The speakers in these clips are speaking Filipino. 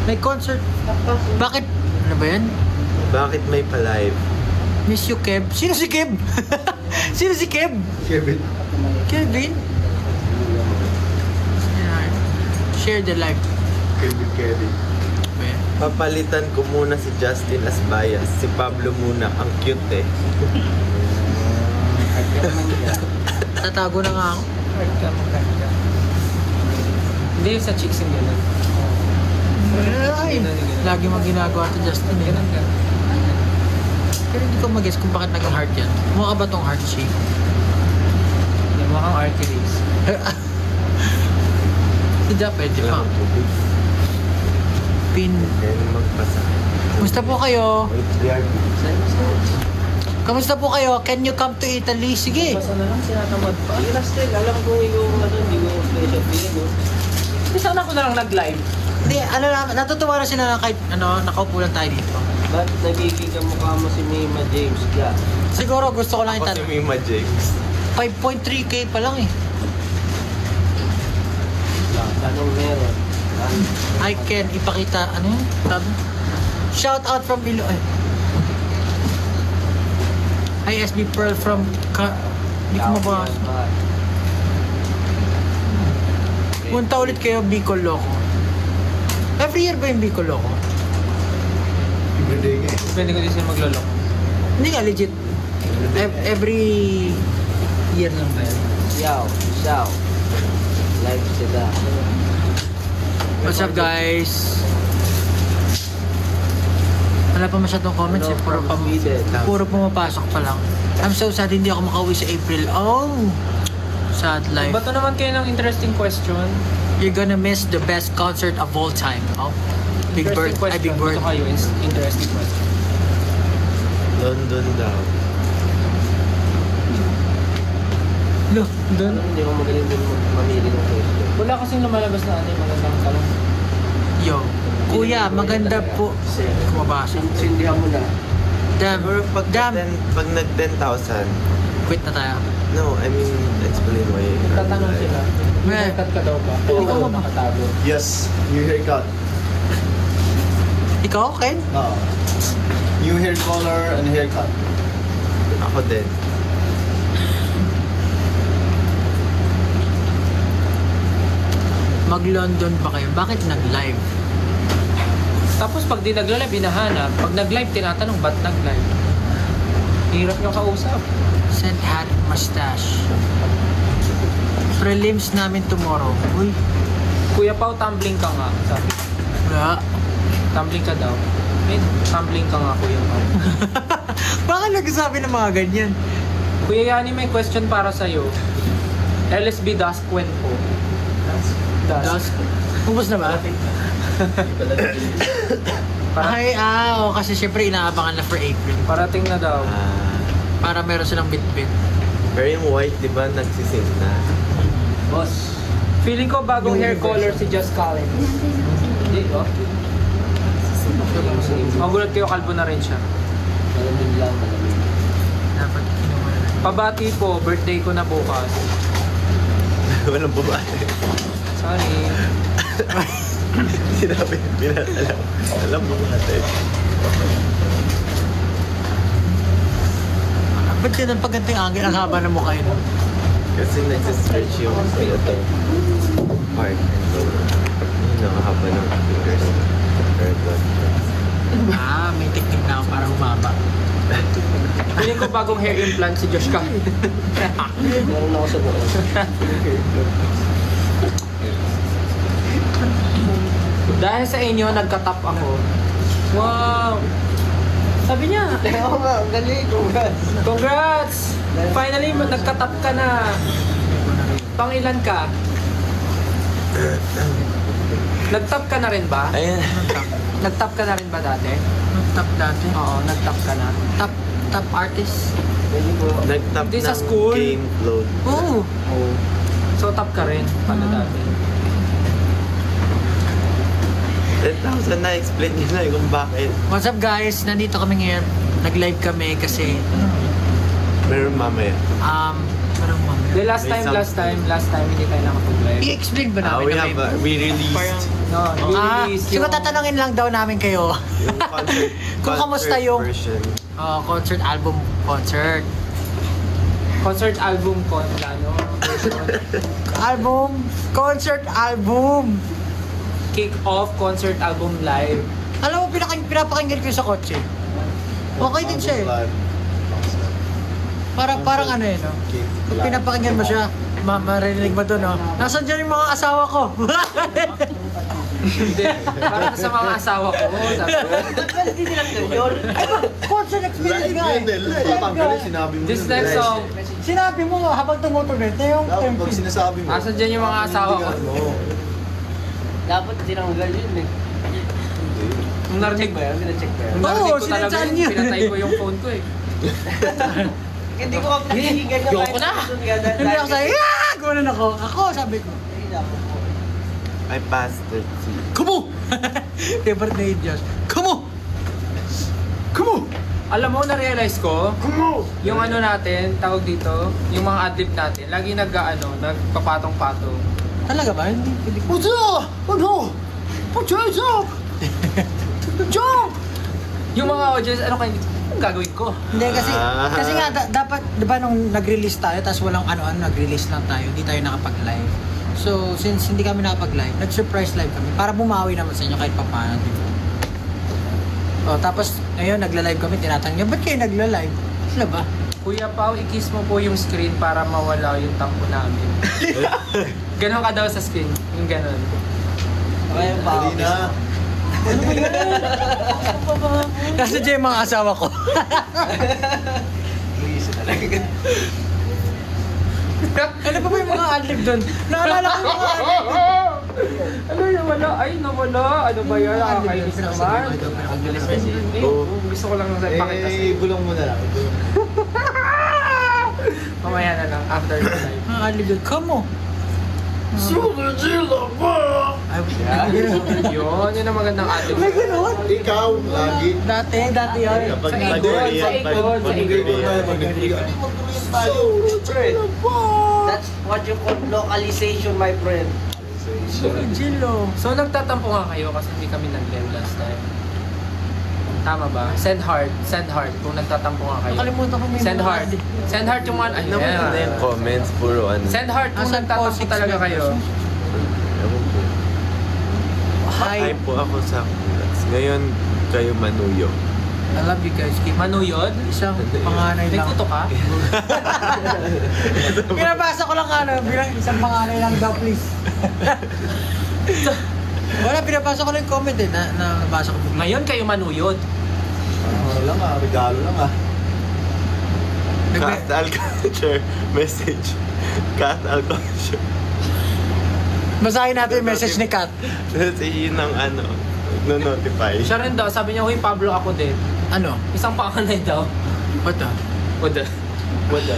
May concert. Bakit? Ano ba yan? Bakit may pa-live? Miss you, Kev. Sino si Kev? Sino si Kev? Kevin. Kevin? Yan. Share the life. Kevin. Ayan. Papalitan ko muna si Justin as bias. Si Pablo muna. Ang cute eh. Tatago na nga ako. Hindi sa chicks yung gano'n. Ay, lagi mo ginagawa to Justin eh. Ganun ka. Pero hindi ko mag-guess kung bakit naging heart yan. Mukha ba tong heart shape? Yung mukhang arteries. Hindi pwede pa. Pin. Then magpasa. Kumusta po kayo? Wait, Kamusta po kayo? Can you come to Italy? Sige. Basta na lang, sinatamad pa. Yung last time, alam ko yung hindi ko special feeling mo. Hindi sana ako na lang nag-live. Hindi, ano na, natutuwa na sila na kahit nakaupo lang tayo dito. Ba't nagiging kamukha mo si Mima James ka? Siguro gusto ko lang Ako si itanong. Mima James. 5.3k pa lang eh. Anong meron? I can ipakita, ano yun? Sabi? Shout out from below. Hi SB Pearl from hindi ko mabasa. Punta ulit kayo Bicol Loco. Every year ba yung Bicol Loco? Everyday nga eh. Pwede ko din sila maglolok. Hindi nga, legit. Every year lang ba yan? Ciao. Live sila. What's up guys? Wala pa masyadong comments eh. Puro pumapasok pa lang. I'm so sad hindi ako makauwi sa April. Oh! Sad life. Bato naman kayo ng interesting question. You're gonna miss the best concert of all time. Oh. Big Bird. Interesting Ay, Big question. Bird. Ito kayo, interesting question. London daw. Look, doon. Hindi ko magaling din mamili ng question. Wala kasing lumalabas na ano yung magandang tanong. Yo. Kuya, maganda po. Kumabasa. Sindihan mo na. Damn. Pero Damn. pag nag 10,000, Quit na tayo. no, I mean, explain why. Tatanong sila. Well, Haircut ka daw ba? Oo. Ikaw ba nakatago? Yes, new haircut. Ikaw, Ken? New hair color and haircut. Ako din. Mag-London pa kayo. Bakit nag-live? Tapos pag di nag-live, hinahanap. Pag nag-live, tinatanong, ba't nag-live? Hirap nyo kausap. Send hat mustache. Prelims namin tomorrow. Uy, Kuya Pao, tumbling ka nga. Sabi. wala. Tumbling ka daw. Tumbling ka nga, Kuya Pao. Bakit nagsasabi ng mga ganyan? Kuya Yani, may question para sa'yo. LSB Dusk When po. Dusk? Ubus na ba? Ay, kasi syempre inaabangan na for April. Parating na daw. Para meron silang bit-bit. Pero yung white, di ba, nagsising na? Boss. Feeling ko bagong hair color si Just Collins. Hindi, oh. Magulat kayo, kalbo na rin siya. Malamig lang, malamig. Dapat kinuha na. Pabati po, birthday ko na bukas. Walang babae. Sorry. Sinabi, alam. Alam mo natin. Ba't ganun pag ganito yung angle? Ang haba ng mukha yun. Kasi nagsistretch yung ito. Part and lower. Yun ang haba ng fingers. May technique na ako para humaba. Feeling ko bagong hair implant si Josh ka. Meron ako sa buo. Dahil sa inyo, nagka-top ako. Wow! Sabi niya, Oo nga, ang galing. Congrats. congrats! Finally, nagka-top ka na. Pangilan ka? Nag-top ka na rin ba? Ayan. Nag-top ka na rin ba dati? Top dati. Oo, nag-top ka na. Top artist. Pwede po. Nagtap Hindi sa ng school. game float. Oo. Oo. So, top ka rin. Paano dati? 10,000 na, explain nyo na kung bakit. What's up guys? Nandito kami ngayon. Nag-live kami kasi Meron mamaya. Parang manga. The last May time hindi tayo nakapag-live. I-explain ba namin na may... we released No, release siguro tatanungin lang daw namin kayo. yung concert, Kung kamusta concert yung- version. Concert album concert. concert album ko, ano, Concert album. kick-off concert album live. Alam mo, pinapakinggan ko sa kotse. Okay din siya eh. Parang ano eh, no? Pag pinapakinggan mo siya, maririnig mo doon, no? Nasaan dyan yung mga asawa ko? Hindi, para sa mga asawa ko, sabi ko. Concert experience nga eh. Tatanggalin, sinabi mo. This yun. next song, Sinabi mo nga habang tumutugod na yung Dapat pag tempi. sinasabi mo. asan dyan yung mga asawa ko? Dapat tinanggal yun eh. Nung narinig Ba yan? Pina-check ba yan? Nung narinig Oo, ko talaga sinadyan yun, niya. pinatay ko yung phone ko eh. Hindi ko ka pinakinggan na Yoko na! Hindi ako sabi, ah! Gumanon ako. Ako, sabi ko. I passed it. Kumu! Favorite na yun, Diyos. Kumu! Kumu! Alam mo, na-realize ko, yung ano natin, tawag dito, yung mga adlib natin, lagi nagpapatong-patong. Talaga ba? Hindi. Puto! Ano? Puto! Jump! Yung mga audience, ano kayo, anong gagawin ko? Hindi kasi Ah. kasi nga dapat 'di ba nung nag-release tayo tapos walang ano-ano nag-release lang tayo, hindi tayo nakapag-live. So since hindi kami nakapag-live, nag-surprise live kami para bumawi naman sa inyo kahit papaano, di ba? Tapos ngayon nagla-live kami, tinatanong niya, ba't kayo nagla-live? Sila ba? Kuya Pao, i-kiss mo po yung screen para mawala yung tampo namin. Ganon ka daw sa screen, yung ganon. Okay pa. Dali na. Nasa dyan yung mga asawa ko. Luisa talaga. Ano pa ba yung mga adlib doon? Naalala ko yung mga adlib. Ano nawala? Ay, nawala. Ano ba yan? Nakakainis naman. Hindi, gusto ko lang pakita sa iyo. Gulong mo na lang. Mamaya na lang, after the live. Mga adlib doon. Come on. Super Gila ba? Ay, Yun ang magandang adlib. may ganun. Ikaw, lagi. Dati yun. Kapag Sa nag-react, ikon, sa ikon, sa ikon. So, that's what you call localization, my friend. Jilo. So nagtatampo nga kayo kasi hindi kami nag-live last time. Tama ba? Send heart kung nagtatampo nga kayo. Nakalimutan ko may Send mga heart. adlib. Send heart yung one. Ay, Naman na yung comments, puro ano. Send heart kung Asan po, nagtatampo 6 talaga kayo. Ewan ko. Hi. Hi po ako sa Kulas. Ngayon, kayo manuyo. I love you guys. Keep Manuyod? isang panganay lang. Nagkuto ka? Pinabasa ko lang bilang isang panganay lang daw, please. Wala, pinabasa ko lang yung comment eh, nabasa ko. Ngayon kayo manuyod. Ano lang ah, regalo lang ah. Cat Alculture message. Cat Alculture. Basahin natin yung message ni Kat. Message yun ng ano, no-notify. Siya rin daw, sabi niya, huy Pablo ako din. Ano? Isang panganay daw. What the? Wada.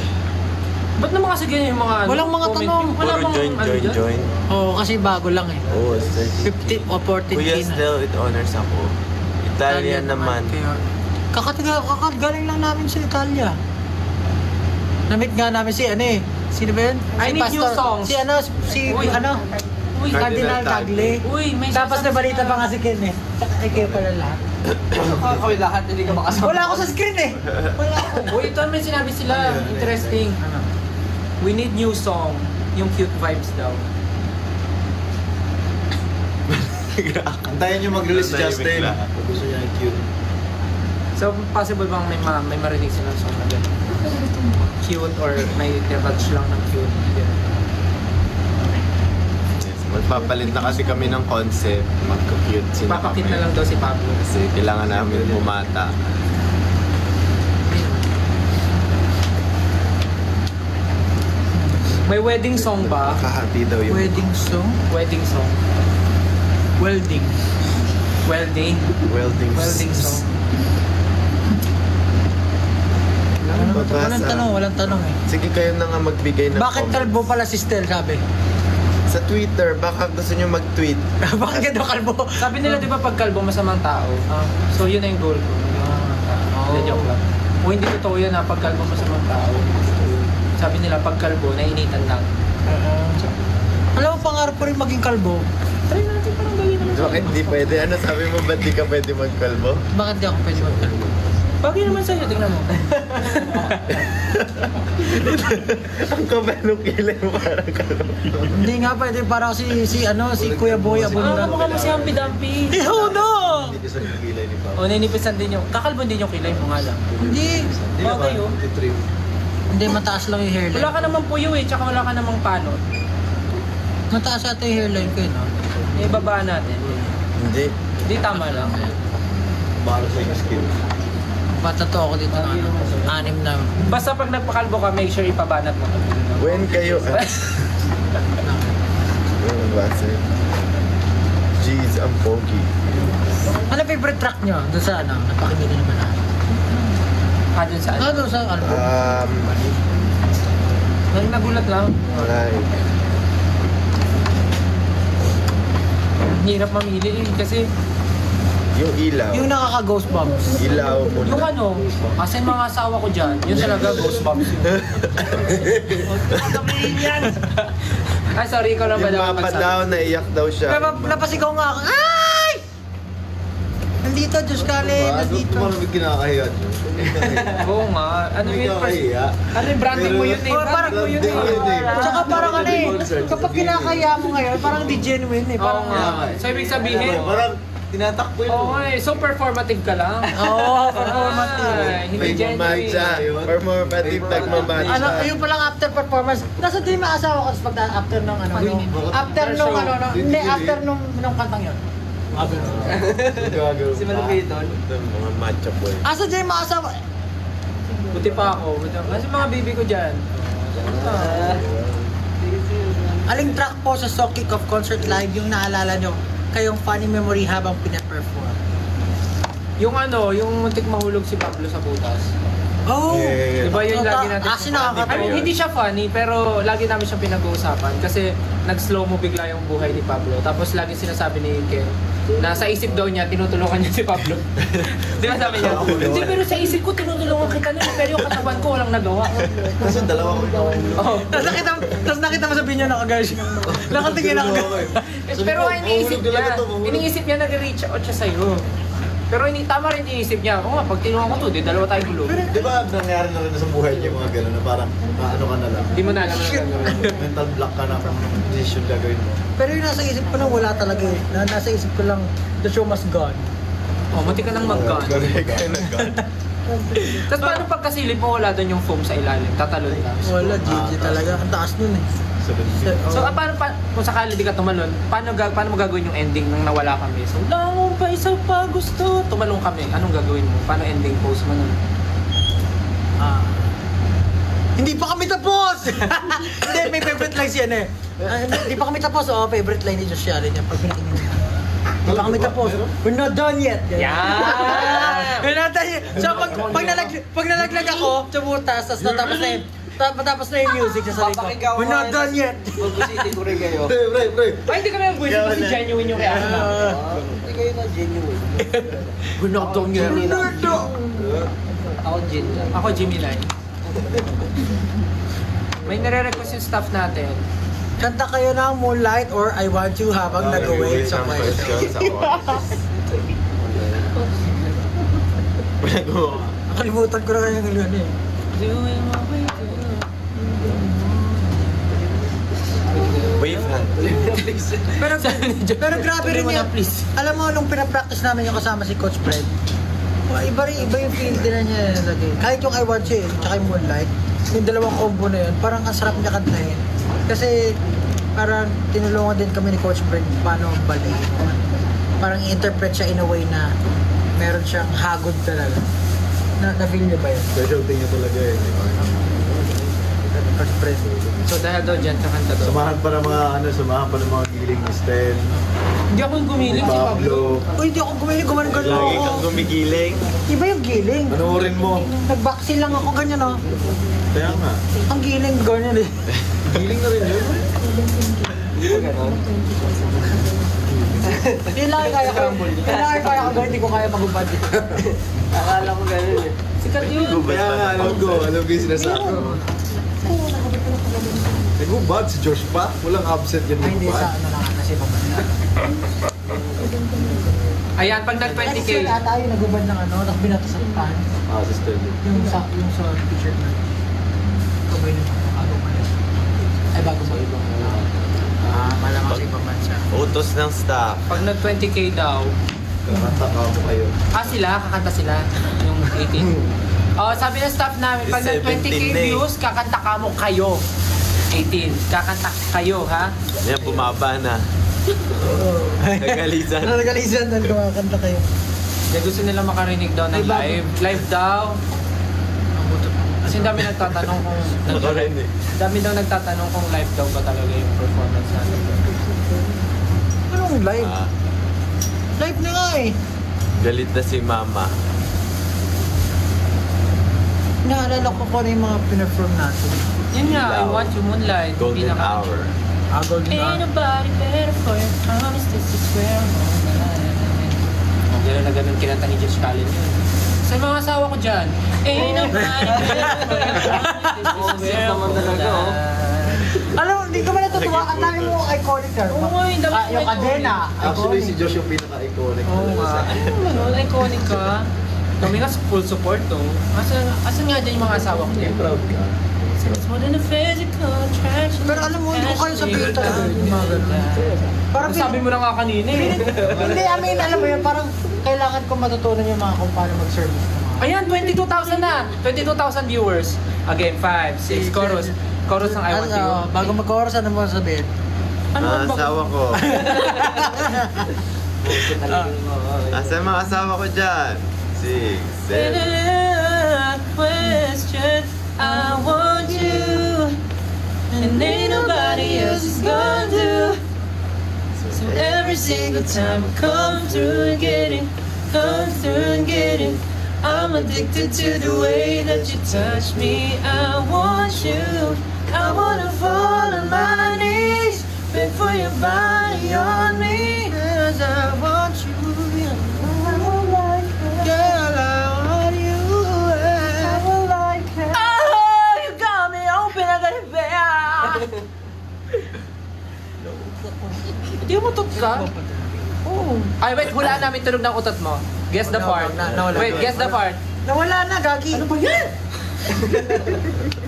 Ba't naman kasi ganyan yung mga ano? Walang mga comment? tanong. Wala Puro bang join, ano join, dyan? join. Oo, kasi bago lang eh. Oo, search. 50 o 14 Kuya na. still with honors ako. Italian naman. Kaya, kakagaling lang namin sa Italia. Namit nga namin si ano eh. Sino ba yun? I Si need new Pastor- songs. Si ano, si Uy. ano? Uy, Cardinal Tagle. Uy, may Tapos sasabi nabalita sila. pa nga si Ken eh. Tsaka kayo pala lahat. Kami lahat, hindi ka makasama. Wala ako sa screen eh. Wala ako. Uy, ito may sinabi sila. Interesting. We need new song. Yung cute vibes daw. Antayin nyo mag-release si Tahimik Justin. lang. Kung gusto niya yung cute. So, possible bang may marinig silang song na gano'n? Cute or may touch lang ng cute? Ganun. Yes, magpapalit na kasi kami ng concept. Magka-cute sila Papakit kami. na lang daw si Pablo. Kasi kailangan namin bumata. May wedding song ba? Kahati daw yung... Wedding song? Wedding song. Welding. Welding. Welding. Welding song. Ano, Babasa. walang tanong eh. Sige kayo na nga magbigay ng Bakit comments. kalbo pala si Stel, sabi? Sa Twitter, baka gusto nyo mag-tweet. Bakit daw kalbo? Sabi nila di ba pag kalbo masamang tao? So yun na yung goal ko. Hindi, joke lang. O hindi totoo yun ha, pag kalbo masamang tao. Sabi nila, pag kalbo, nainitan lang. Alam mo, pangarap ko rin maging kalbo. Try natin, parang gawin naman. Bakit di pwede? Ano sabi mo, ba't di ka pwede magkalbo? Bakit di ako pwede magkalbo? Bagay naman sa'yo, tingnan mo. Ang kaba nung kilay mo parang kalbo. Hindi nga pwede, parang si Kuya Boy Abunda. Kamukha mo si Humpy Dumpy. Iho no! Hindi sa kilay ni Pao. O, ninipisan din yung, kakalbo din yung kilay mo nga lang. Hindi. Bagay oh. Titrim. Hindi, mataas lang yung hairline. Wala ka namang puyo eh, tsaka wala ka namang palo. Mataas ata yung hairline ko, no? Ibabaan natin. Hindi. Hindi tama lang. Para sa yung skin. Patato ako dito ng 6 na. Basta pag nagpakalbo ka, make sure ipabanat mo. When kayo... Base. Jeez, ang pogi. Ano favorite track nyo? Doon sa ano? Napakinggan naman na. Dun saan? Doon sa album. Nang nagulat lang. Alright. Hirap mamili eh, kasi Yung ilaw. Yung nakaka-goosebumps. Ilaw mo yung na. ano, kasi mga asawa ko dyan, yun talaga goosebumps yun. Ay, sorry, ikaw lang ba Yung daw mapa magsabi? daw, naiyak daw siya. Napasigaw nga ako. Ay! Nandito, Diyos Kale. Nandito. Ano ba kinakahiya? Oo nga, ano Hindi yun? ka kahiya. Ano yung branding mo yun eh? Oh, parang Branding mo yun branding eh. yun eh. Tsaka parang ano eh, Concert, kapag sasabihin kinakaya mo ngayon, parang di genuine eh. Oo Parang, nga. So, ibig sabihin, Parang tinatakbo yun. oo nga eh, so performative ka lang. Oo, performative. Ay, hindi Nagmamatcha. genuine. Performative, nagmamatcha. ano, yung palang after performance, nasa din yung asawa ko tapos pag after nung ano, after nung ano, hindi, after nung kantang yun. Si Malupiton. Mga matcha boy. Asa dyan yung mga asawa? Buti pa ako. Kasi mga baby ko dyan. Aling track po sa So Kick Off Concert Live yung naalala nyo kayong funny memory habang pina-perform? Yung ano, yung muntik mahulog si Pablo sa butas. Oh! Yeah. Diba yun lagi natin? Kasi I nakakatawa. mean, hindi siya funny, pero lagi namin siyang pinag-uusapan. Kasi nag-slow mo bigla yung buhay ni Pablo. Tapos lagi sinasabi ni Ken, na sa isip daw niya, tinutulungan niya si Pablo. Di ba sabi niya? Hindi, pero sa isip ko, tinutulungan kita nun. Pero yung katawan ko, walang nagawa. Kasi dalawa ko ikaw. Oh. Tapos nakita mo sa binyo na guys. Nakatingin ako guys. Pero iniisip niya nag-reach out siya sa'yo. Pero tama rin iniisip niya, nga, pag tinulungan ko to, di dalawa tayo gulo. Di ba nangyari na rin sa buhay niya mga gano'n na parang ano ka na lang. Hindi mo na alam na gagawin. Mental block ka na kung anong decision gagawin mo. Pero yung nasa isip ko lang wala talaga eh. Nasa isip ko lang, the show must go on. Oh, munti ka nang mag-gun. Tapos paano pag kasilip mo, wala doon yung foam sa ilalim, tatalon ka. Wala, GG talaga. Ang taas nun eh. So, paano kung sakali di ka tumalon, paano mo gagawin yung ending nang nawala kami? So, langon pa isa pa gusto. Tumalong kami. Anong gagawin mo? Paano ending pose mo nun? Hindi pa kami tapos! Hindi, may favorite line siya eh. Hindi pa kami tapos. Oo, favorite line ni Josh Allen yan. Pag pinakinggan niya. Hindi pa kami tapos. We're not done yet. We're not done yet. So, pag nalaglag ako sa butas, tapos natapos na yung music sa sarili ko. We're not done yet. Pag-busiti ko rin kayo. Pre. Ay, hindi kami ang buwis kasi genuine yung reaction namin. Hindi kayo na genuine. We're not done yet. Ako Jin lang. Ako, Jimmy Lai. May nare-request yung staff natin. Kanta kayo ng Moonlight or I Want You habang nag-wait sa question. Nakalimutan ko na kaya yung ano eh. Wave hand. Pero grabe rin yan. Alam mo, nung pinapractice namin yung kasama si Coach Fred, iba yung feel din na niya lagi. Kahit yung I Want You, tsaka yung Moonlight, yung dalawang combo na yun, parang ang sarap niya kantahin. Kasi parang tinulungan din kami ni Coach Fred paano balik. Parang i-interpret siya in a way na meron siyang hagod talaga. Na-feel niyo ba yun? Special thing niya talaga eh. Coach Fred. So dahil daw dyan sa kanta daw. Samahan pa ng mga giling ni Stel, Hindi ako gumiling si Pablo. Uy, hindi ako gumiling, gumanon Lagi ako. kang gumigiling. Iba yung giling. Panoorin mo. Nag-backseal lang ako ganyan oh. Kaya nga. Ang giling ganyan eh. Giling na rin yun. Kailangan kaya ko gawin, hindi ko kaya magubad. Akala ko gano'n eh. Sikat yun. Kaya nga, alam ko yung sinasabi ko. Nagubad si Josh pa. Walang absent yun Ay, hindi sa nagubad. ano lang kasi pabansa. Ayan, pag nag-20K. Kasi ata yung nagubad ng ano, tapos binato sa pants. Ah, sister din. Yung sa t-shirt na. Ito ba yun? Bago malis. Ay, bago sa ibang. Malamang sa ibang bansa. Utos ng staff. Pag nag-20K daw, Kakataka mo kayo. kakanta sila, yung 18. Oh, sabi ng staff namin, pag nag-20K 17 na eh. views, kakanta ka mo kayo. 18. Kakanta kayo, ha? Yan, bumaba na. Nagalisan. Nagalisan na kumakanta kayo. Kaya gusto nila makarinig daw ng Ay, bago. live. Live daw. Kasi dami nagtatanong kung... Ako rin eh. Dami daw nagtatanong kung live daw ba talaga yung performance natin. Anong live? Ah, Live na nga eh. galit na si mama. Naalala ko kung ano yung mga pinafirm natin. Yun nga, I Ilaw. want you moonlight. Golden Pinaka- hour. Golden Ain't Hour. nobody better for your promise. This is where I'm going. Gano'n na gano'n kinanta ni Josh Callen yun. Sa mga asawa ko dyan, ain't nobody better for your promise. This is where I'm naman talaga, oh. Alam mo, hindi ka ba natutuwa? Ang dami mo iconic ka. Oo nga, yung dami mo Yung iconic. kadena. Actually, si Iconic. Josh yung pinaka-iconic. Oo talaga nga. sa akin. Ano, iconic ka. Kami nga full support to. Asan nga dyan yung mga asawa ko dyan? Proud ka. It's more than a physical attraction. Pero alam mo, hindi ko kayo sabihin talaga yung mga ganun. Parang Sabi mo na nga kanina eh. Hindi, I mean, alam mo yun, parang kailangan ko matutunan yung mga kung paano mag-service ng mga. Ayan, 22,000 na! 22,000 viewers. Again, 5, 6, chorus. Chorus ng I Want You. Bago mag-chorus, ano mo sabihin? Ano Mga ba? asawa ko. Asa yung mga asawa ko dyan? 6, 7. Question, I want you. And ain't nobody else is gonna do. So every single time I come through and get it, I'm addicted to the way that you touch me. I want you. I wanna fall on my knees, beg for your body on me. 'Cause I want you. Girl, I want you. Oh, you got me open, I got it back. Hindi mo utot ka? Oo. Ay, wait, hulaan namin tunog ng utot mo. Guess the Wala, part. wala. Wait, guess the part. Nawala na, Gagi. Ano ba yan?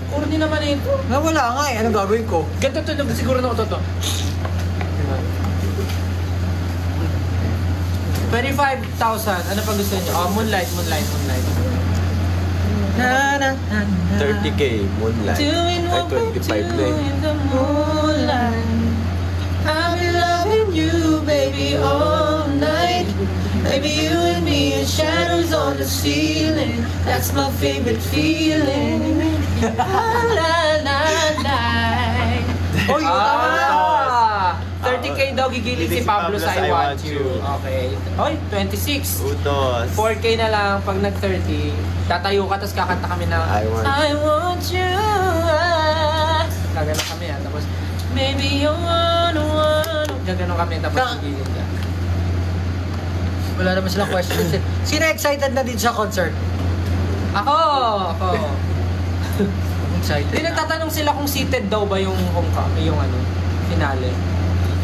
Corny naman ito. Nawala nga eh. Anong gagawin ko? Ganito tunog siguro ng utot to. 25,000. Ano pa gusto niyo? Oh, moonlight. Na, na, na, na. 30K, moonlight. Doing Ay, what we 25 do na eh. in the moonlight. I'll be loving you, baby, all night. Baby, you and me in shadows on the ceiling. That's my favorite feeling. La la la. Oy, tama na. 30K daw gigiling si Pablo sa I Want You. Okay. Oy, 26. Utos. 4K na lang pag nag-30. Tatayo ka, tapos kakanta kami ng I want you. Gaganon kami yan. Tapos, maybe you wanna. Gaganon kami, tapos Ka- gigilin ka. Wala naman silang questions eh. Sino excited na din sa concert? Ako! Excited. Hindi nagtatanong sila kung seated daw ba yung homecoming, yung ano, finale.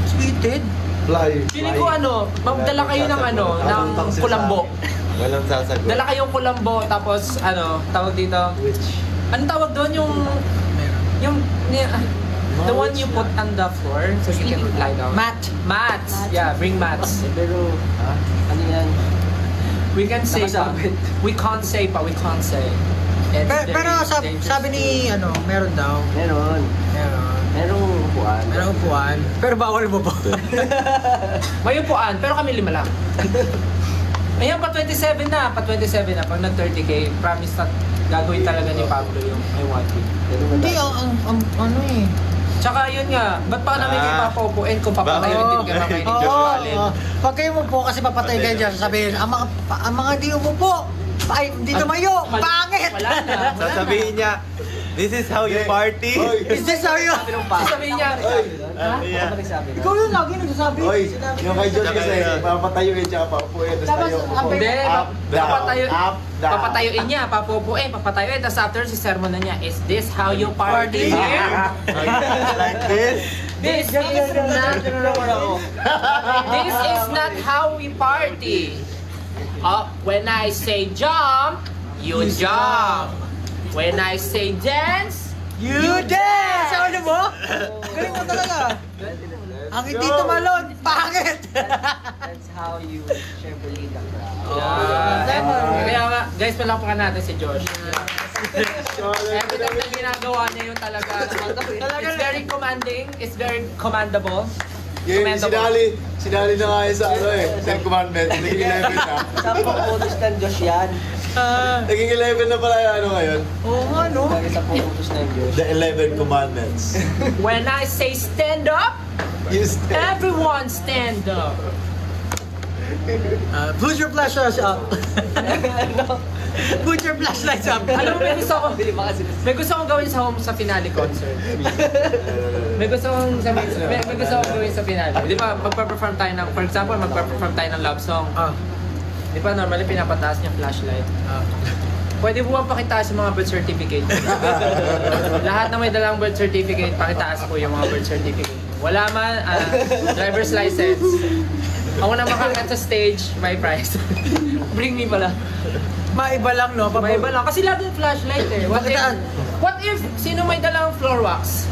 Sweeted? Fly. Feeling ko ano, magdala kayo ng ano, ng kulambo. Walang sasagot. Dala kayong kulambo, tapos ano, tawag dito. Which? Anong tawag doon? The one you put on the floor so you can lie down. Matt. Mats. Yeah, bring mats. Pero, ano yan? We can say pa. Nakasabit. We can't say pa. We can't say. It's Pero very dangerous sabi ni, ano, meron daw. Meron. Merong upuan. Merong upuan. Pero bawal mo po. May upuan, pero kami 5 lang. Ayan, pa 27 na. Pag nag-30K, promise na gagawin talaga ni Pablo yung I Want You. Hindi, ang ano eh. Tsaka yun nga, ba't pa namin kayo papaupuin kung papatayo din ka kay ni Josh Allen? Pag kayo mo po kasi papatay kayo dyan, sabihin, ang mga di umupo, ay, hindi tumayo, Wala- pangit! Wala na. Sasabihin niya, This is how you party. Is this how you... Sasabihin niya, Yeah. Ikaw yung lagi nagsasabi. Oy, Sinabi- yung kay Josh Tsaka kasi, yun. papatayuin tsaka paupuin. Tapos Tapos, tayo. abay- Hindi, Up, down, up, down. papatayuin niya, papupuin, papatayuin. Tapos after si sermon na niya, is this how you party here? Like this. This is not, this is not how we party. When I say jump, you jump. When I say dance, You dance! Ano mo? Galing mo talaga. Ang hindi tumalon, pangit! That's how you syempre lead the crowd. Kaya nga, guys, palakpakan natin si Josh. Every time na ginagawa niya yung talaga, it's very commanding, it's very commandable. Yung Commendable. sinali na nga yun sa ano eh, 10 commandments. Naging 11 na. Sa pang-utos ng Diyos yan. Naging 11 na pala yung ano ngayon. Oo nga, no? Lagi sa pang-utos ng Diyos. The 11 commandments. When I say stand up, You stand. everyone stand up. Put your flashlights up. Put your flashlights up. Alam mo, may gusto kong gawin sa home sa finale concert. May gusto kong gawin sa finale. Di ba, magpa-perform tayo ng, for example, magpa-perform tayo ng love song. Di ba, normally pinapataas niya flashlight. Pwede po bang pakitaas yung mga birth certificate? Lahat na may dalang birth certificate, pakitaas po yung mga birth certificate. Wala man, driver's license. Ako na makakat sa stage, may prize. Bring me pala. Maiba lang, no? May iba lang. Kasi lagi yung flashlight eh. Pakitaan. What if sino may dalang floor wax?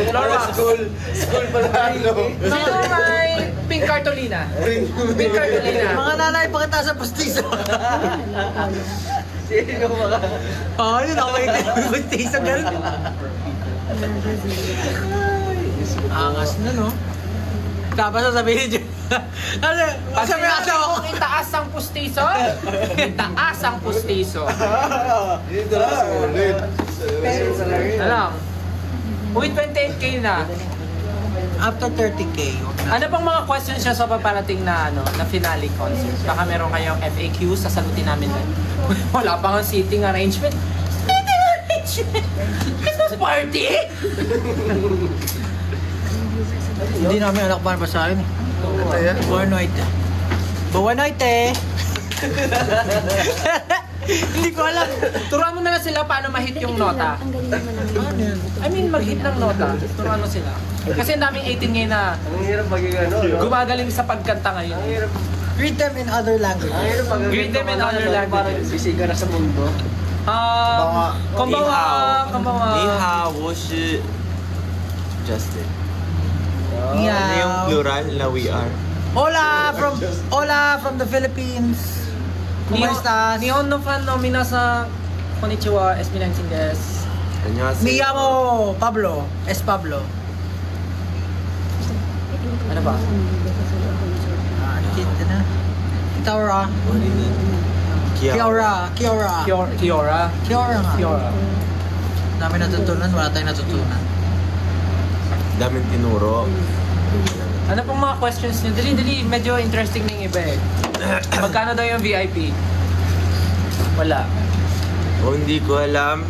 Floor wax. School pala ano. Sino may pink cartolina? Pink cartolina. Mga nanay, pakita sa pustiso. Sino mga... Oo, yun ako makikita yung pustiso. Ganun. Angas na, no? Tapos sasabihin niyo. Ano? Pag Sabi nga sinabi sa ako. kong itaas ang pustiso, itaas ang pustiso. Dito na, ulit. Alam, with 28K na. After 30K. huwag na. Ano pang mga questions niya sa paparating na na finale concert? Baka meron kayong FAQ, sasagutin namin lang. Wala pa nga seating arrangement. Seating arrangement? Christmas party? Hindi namin anak pa basahin eh. Buwan night. Buwan night eh. Hindi ko alam. Turuan mo na lang sila paano ma-hit yung nota. Ano yun? I mean, mag-hit ng nota. Turuan mo sila. Kasi ang daming 18 ngayon na Ang hirap maging ano, no? gumagaling sa pagkanta ngayon. Ang hirap, Read them in other languages. ang hirap maging Greet them in other languages. Parang sisiga na sa mundo. Konbawa, konbawa. 你好，我是 Justin. Ano yung Meow. plural na we are? Hola from the Philippines. ¿Cómo estás? Nihon no fan no minasa. Konnichiwa, esminansin desu. 안녕하세요. Me llamo Pablo. Es Pablo. Ano ba? Kita na. Kiora. Kiara. Kiora. Kiora. Kiora nga. Kiora. Dami natutunan, wala tayong natutunan. Daming tinuro. Ano pong mga questions niyo? Dali, medyo interesting na yung iba eh. Magkano daw yung VIP? Wala. O hindi ko alam.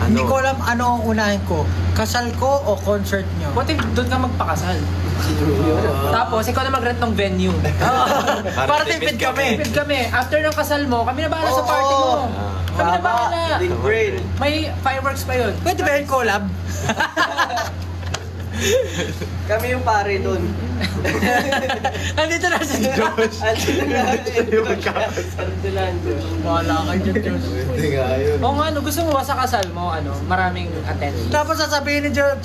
Ano? Hindi ko alam ano ang unahin ko. Kasal ko o concert nyo? What if doon ka magpakasal? Tapos, ikaw na mag-rent ng venue. Para tipid kami. Tipid kami. After ng kasal mo, kami na bahala sa party mo. Kami na bahala. Big brain. May fireworks pa yun. Pwede ba yung collab? Kami yung pare dun. Andito na si Josh. Andito na ang Diyos. Wala ka dyan, Josh. Hindi nga yun. Oo nga, no, gusto mo ba sa kasal mo, maraming attendees? Tapos sasabihin ni Josh,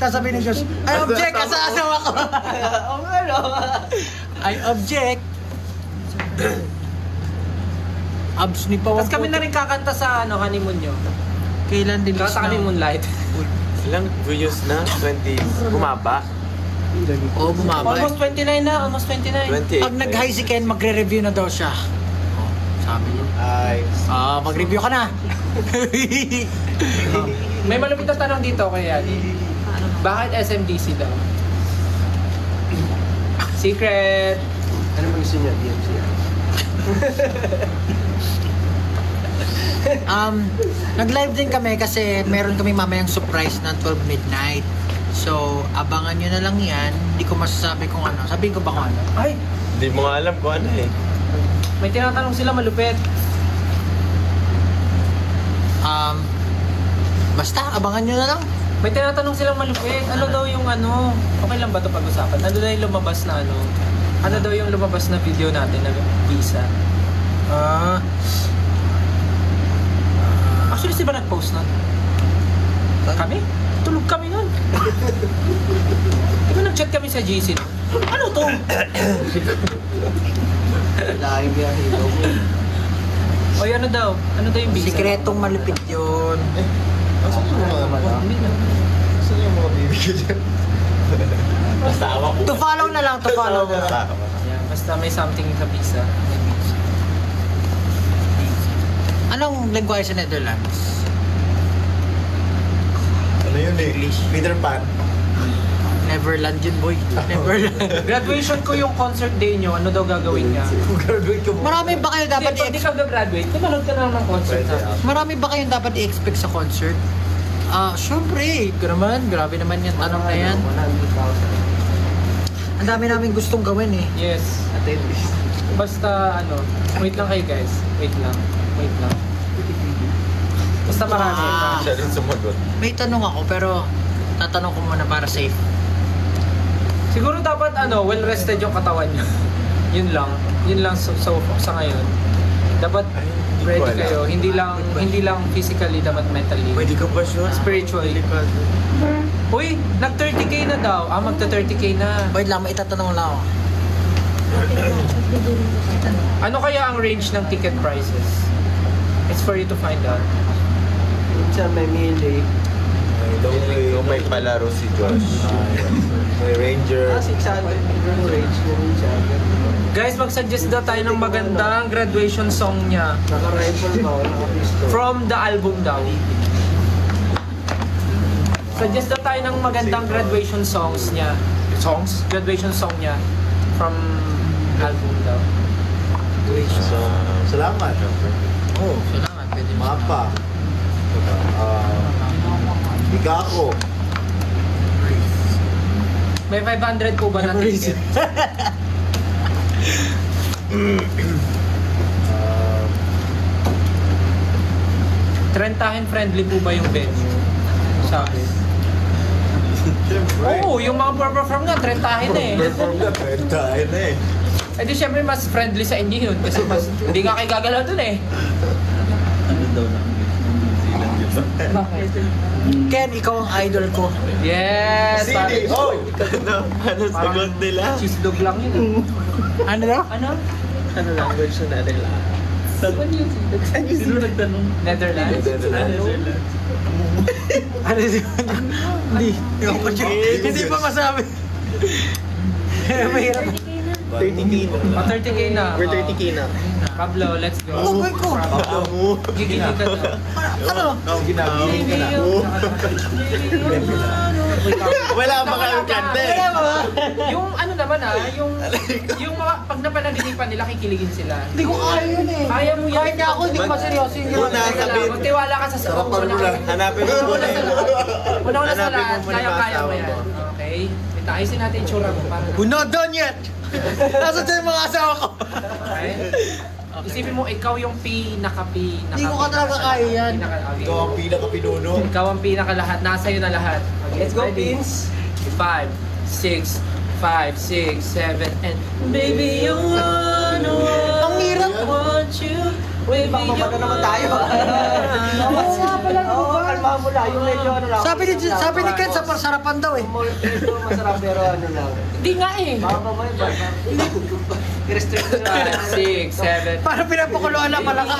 I object ka sa asawa ko. Oo nga, no? I object. Abs ni Pawang Tapos kami na rin kakanta sa honeymoon nyo. Kailan din Kanta kami Moonlight. Ilang views na? 20. Bumaba? Oo, bumaba. Almost 29 na, almost 29. 28. Pag nag-high si Ken, magre-review na daw siya. Oh, sabi niya. Ay. Mag-review ka na. May malupit na tanong dito kay Yani. Bakit SMDC daw? Secret! Ano man gusto niya? DMC. Nag-live din kami kasi meron kami mamayang surprise ng 12 midnight. So, abangan nyo na lang yan. Hindi ko masasabi kung ano. Sabihin ko ba kung ano? Ay, Hindi mo nga alam kung ano eh. may tinatanong sila malupit. Basta, abangan nyo na lang. May tinatanong silang malupit. Ano daw yung ano? Okay lang ba ito pag-usapan? Ano daw yung lumabas na ano? Ano daw yung lumabas na video natin na visa? Actually, si ba nag-post nun? Kami? Tulog kami nun. Di ba nag-chat kami sa GC? Ano to? Dahil biyahe daw. O ano daw? Ano daw yung visa? Sikretong malupit yun. Saan yung mga mata? Saan yung mga bibigyan dyan? Asawa ko. To follow na lang, to follow na lang. Asawa. Yeah, basta may something sa visa. Anong lengguwahe sa Netherlands? Ano yun eh? Peter Pan. Neverland yun, boy. Neverland. Graduation ko yung concert day nyo. Ano daw gagawin niya? Graduate ka mo. Marami ba kayo dapat Hindi ka graduate. Tumanood ka na lang ng concert natin. Marami ba kayong dapat i-expect sa concert? Syempre. Grabe naman yung tanong na yan. 100,000. Ang dami namin gustong gawin eh. Yes. Attendees. Basta ano, wait lang kayo guys. Wait lang. Basta marami. Siya rin sumagot. May tanong ako pero tatanong ko muna para safe. Siguro dapat ano, well rested yung katawan niyo. Yun lang so sa ngayon. Dapat ko ready alam. kayo. Hindi lang physically, dapat mentally. Pwede ka ba sure? Spiritually. Uy, nag 30k na daw. Magta 30k na. Wait lang, may itatanong lang ako. Ano kaya ang range ng ticket prices? It's for you to find out. Minsan may mili. May palaro si Josh. May Ranger. 600 yung range na minsan. Guys, mag-suggest daw tayo ng magandang graduation song niya. Naka-rifle ba o naka-pistol? From the album daw. Suggest daw tayo ng magandang graduation songs niya. Graduation song niya. From album daw. So, salamat. Oh, salamat. Pwede mo. Mapa. Bigako. May 500 po ba na ticket? Trentahin friendly po ba yung venue? Sabi. Siyempre. Oo, yung mga perform nga, trentahin eh. Perform ka, tayo na eh. Eh di syempre mas friendly sa inyo yun kasi mas hindi nga kayo gagalaw dun eh. Bakit? Ken, ikaw ang idol ko. Yes! CD! Oh! Ano sagot nila? Cheese dog lang yun. Ano daw? Ano? Ano language na nila? Sino nagtanong? Netherlands? Ano yun? Hindi pa masabi. Mahirap. 30k na. 30k na. We're 30k na. Pablo, let's go. Ugoy ko. Gigili ka na. Ano? Ginagaling ka na. Wala ba kayong kante? Wala ba? Yung ano naman yung mga pag napanaginipan nila, kikiligin sila. Hindi ko kaya yun eh. Kaya mo yan. Kahit nga ako, hindi ko maseryoso yung Una, ginagawa. sabihin. Magtiwala ka sa sarap. Sarapan mo lang. Hanapin mo muna yun. Una sa Hanapin mo lahat, muna yung kaya mo asawa yan. mo. Okay? Wait, ayusin natin yung tsura mo. Para We're not done yet! Nasaan dyan yung mga asawa ko? Okay? Isipin mo, ikaw yung pinaka. Hindi ko ka talaga kaya yan. Ikaw ang pinaka-pinuno. Ikaw ang pinaka-lahat. Nasa iyo na lahat. Okay, Let's go, ready? Pins! 5, 6, 7, and baby, you wanna Ang hirap. want you. Baby, Baka mabaga naman tayo. Oo nga pala. Oo, kalmahan mo lang. Yung medyo ano lang. Sabi ni Ken, sa sarapan daw eh. Medyo masarap pero ano lang. Hindi nga eh. Baka mamaya, baka. I-restrict ko 5, 6, 7. Para pinapakuluan na pala ka.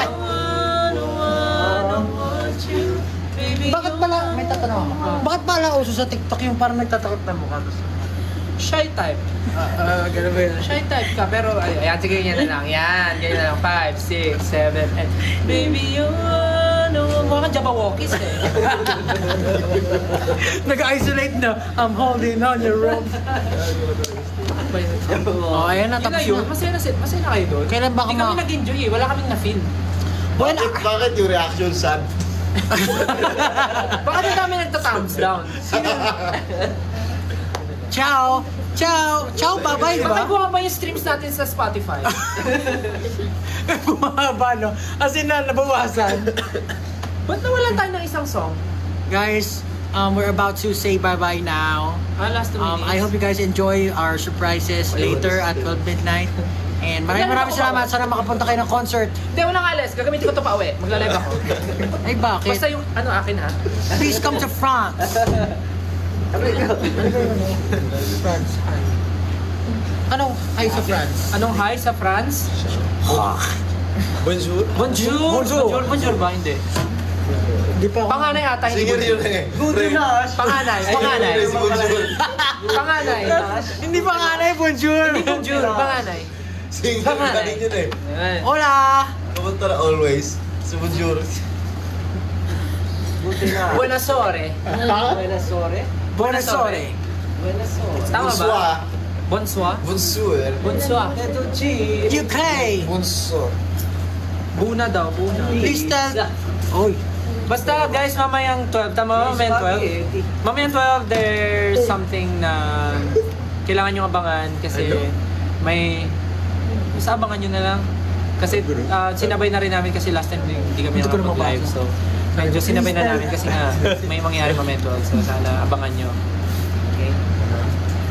Bakit pala, may tatanong ako. Bakit pala uso sa TikTok yung parang nagtatakot na mukha? Shy type. Ganun ba yun? Shy type ka, pero ayan, sige, yan na lang. Yan, ganyan na lang. 5, 6, 7, and baby, you know, mga Jabawokis eh. Nag-isolate na. I'm holding on your rope. Oh, ayan na. Yun na Tapos yun. na. Masaya na kayo doon. Kailan ba Hindi kami nag-enjoy eh. Wala kaming na-feel. Well, Bakit yung reaction sad? Bakit ang dami nagta-thumbs down? ciao! Ciao! Ciao, bye-bye, di Bakit ba? bumaba yung streams natin sa Spotify? Bumaba, no? As in, nabawasan. Ba't nawalan tayo ng isang song? Guys, we're about to say bye-bye now. Last 2 minutes. I hope you guys enjoy our surprises later at 12 midnight. And maraming salamat. Sana makapunta kayo ng concert. Hindi, walang alis. Gagamitin ko ito pa uwi. Magla-live ako. Ay, bakit? Basta yung ano akin ha. Please come to France. France. Anong hi sa France? Anong hi sa France? Bonjour. Bonjour! Bonjour. Bonjour ba? Hindi. Hindi pa ako. Panganay ata, hindi Singer bonjour. yun eh. Panganay, panganay. Si Bonjour. Panganay. Hindi pa nga na bonjour. Hindi bonjour, panganay. Singer Panganay. galing yun eh. Ayan. Hola! Kapunta na always. Si Bonjour. Buti na. Buenas ore. Buenas ore. Buenas ore. Buenas ore. Tama ba? Bonsoir. Bonsoir. Bonsoir. Bonsoir. Ito, Chi. UK! Bonsoir. Buna daw, buna. Please tell... Oy. Basta guys, mamayang 12. Tama, mamayang 12. Mamayang 12, there's something na kailangan nyo abangan kasi may... Basta abangan nyo na lang. Kasi sinabay na rin namin kasi last time hindi kami Hindi ko na nakapag-live. So, medyo sinabay na namin kasi nga may mangyari mamayang 12. So, sana abangan nyo. Okay?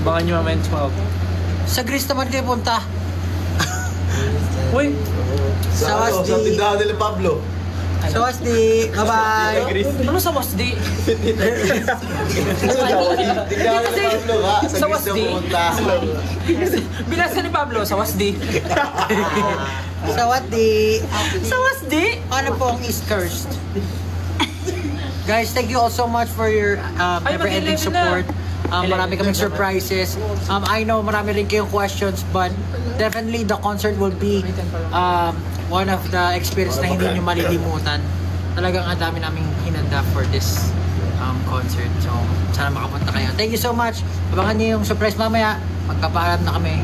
Abangan nyo mamayang 12. Sa Greece naman kayo punta. Uy! Sa ano? Wasdi. Sa tindahan nila Pablo. So, Wasdi. Bye-bye. Ano sa Wasdi? Tindahan nila Pablo ka. Sa Sa Greece na Wasdi. pumunta. Binasa ni Pablo sa Wasdi. Sa Wasdi. Sa Wasdi? Ano po ang East Coast? Guys, thank you all so much for your Ay, never-ending mag-11 na. support. Marami kaming surprises. I know marami rin kayong questions, but definitely the concert will be one of the experience na hindi nyo malilimutan. Talagang ang dami naming hinanda for this concert. So, sana makapunta kayo. Thank you so much. Abangan niyo yung surprise mamaya. Magpapaalam na kami.